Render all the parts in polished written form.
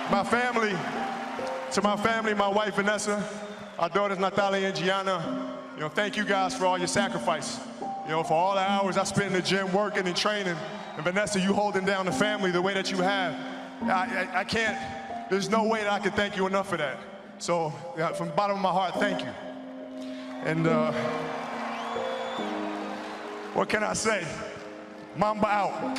To my family, my wife Vanessa, our daughters Natalia and Gianna, thank you guys for all your sacrifice. For all the hours I spent in the gym working and training, and Vanessa, you holding down the family the way that you have. I can't, there's no way that I can thank you enough for that. So from the bottom of my heart, thank you. And what can I say? Mamba out.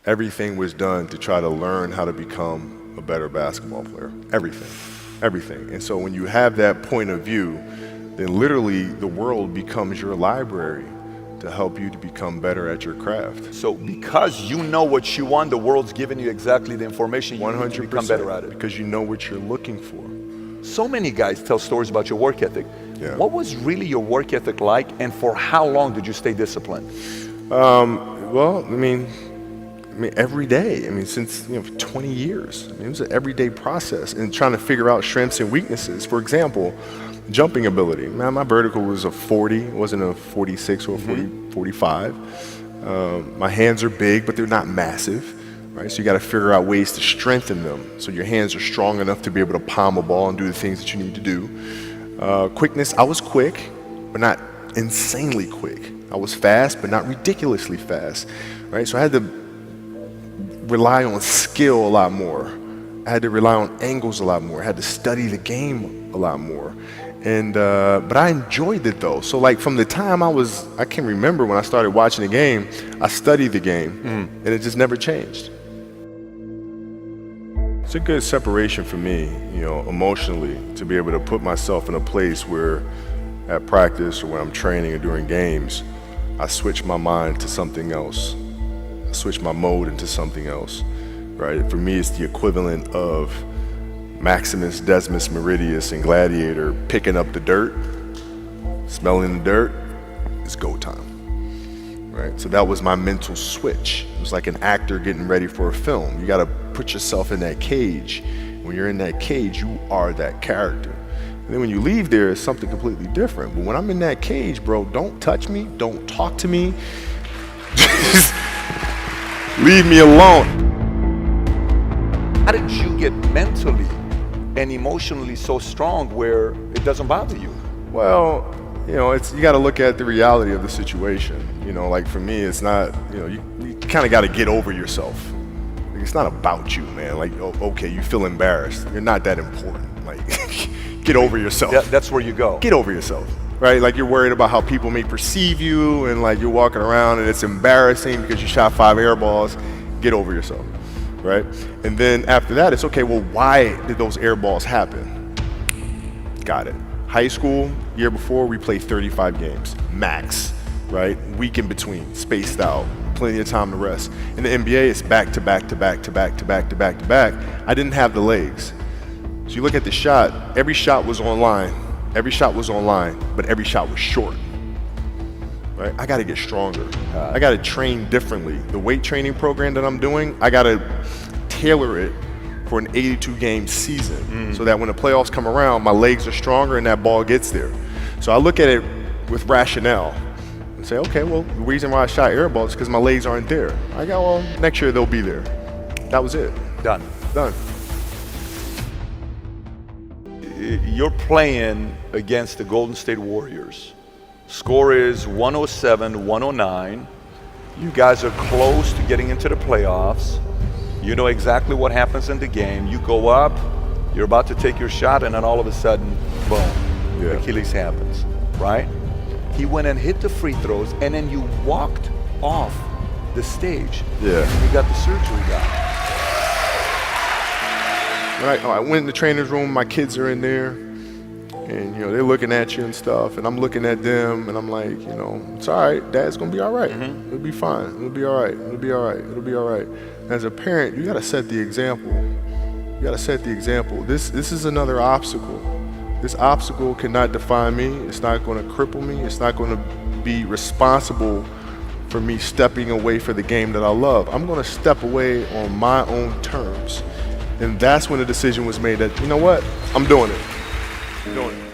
Everything was done to try to learn how to become a better basketball player. Everything. And so when you have that point of view, then literally the world becomes your library to help you to become better at your craft. So because you know what you want, the world's giving you exactly the information you need to become better at it. Because you know what you're looking for. So many guys tell stories about your work ethic. Yeah. What was really your work ethic like, and for how long did you stay disciplined? Well, I mean, every day. Since 20 years. It was an everyday process and trying to figure out strengths and weaknesses. For example, jumping ability. Man, my vertical was a 40, it wasn't a 46 or a 45. My hands are big, but they're not massive, right? So you got to figure out ways to strengthen them so your hands are strong enough to be able to palm a ball and do the things that you need to do. Quickness, I was quick, but not insanely quick. I was fast, but not ridiculously fast, right? So I had to rely on skill a lot more. I had to rely on angles a lot more. I had to study the game a lot more. And but I enjoyed it though. So like from the time I can remember when I started watching the game, I studied the game and it just never changed. It's a good separation for me, emotionally, to be able to put myself in a place where at practice or when I'm training or during games, I switch my mind to something else. Switch my mode into something else, right? For me, it's the equivalent of Maximus, Decimus, Meridius, and Gladiator picking up the dirt, smelling the dirt. It's go time, right? So that was my mental switch. It was like an actor getting ready for a film. You got to put yourself in that cage. When you're in that cage, you are that character. And then when you leave there, it's something completely different. But when I'm in that cage, bro, don't touch me, don't talk to me. Just leave me alone. How did you get mentally and emotionally so strong where it doesn't bother you? Well, you got to look at the reality of the situation. Like for me, it's not, you kind of got to get over yourself. It's not about you, man. Like, okay, you feel embarrassed. You're not that important. Like, get over yourself. Yeah, that's where you go. Get over yourself. Right, like you're worried about how people may perceive you, and like you're walking around and it's embarrassing because you shot 5 air balls. Get over yourself, right? And then after that, it's okay, well, why did those air balls happen? Got it. High school, year before, we played 35 games, max, right? Week in between, spaced out, plenty of time to rest. In the NBA, it's back to back to back to back to back to back to back. I didn't have the legs. So you look at the shot, every shot was online. Every shot was online, but every shot was short. Right? I got to get stronger. I got to train differently. The weight training program that I'm doing, I got to tailor it for an 82-game season so that when the playoffs come around, my legs are stronger and that ball gets there. So I look at it with rationale and say, okay, well, the reason why I shot air balls is because my legs aren't there. I go, well, next year they'll be there. That was it. Done. You're playing against the Golden State Warriors. Score is 107-109. You guys are close to getting into the playoffs. You know exactly what happens in the game. You go up, you're about to take your shot, and then all of a sudden, boom, Achilles happens, right? He went and hit the free throws, and then you walked off the stage. Yeah. And you got the surgery done. Right, I went in the trainer's room, my kids are in there. and you know they're looking at you and stuff, and I'm looking at them, and I'm like, you know, it's all right. Dad's gonna be all right. It'll be fine. It'll be all right. It'll be all right. It'll be all right. As a parent, you gotta set the example. You gotta set the example. This is another obstacle. This obstacle cannot define me. It's not gonna cripple me. It's not gonna be responsible for me stepping away for the game that I love. I'm gonna step away on my own terms. And that's when the decision was made that, you know what, I'm doing it. I'm doing it.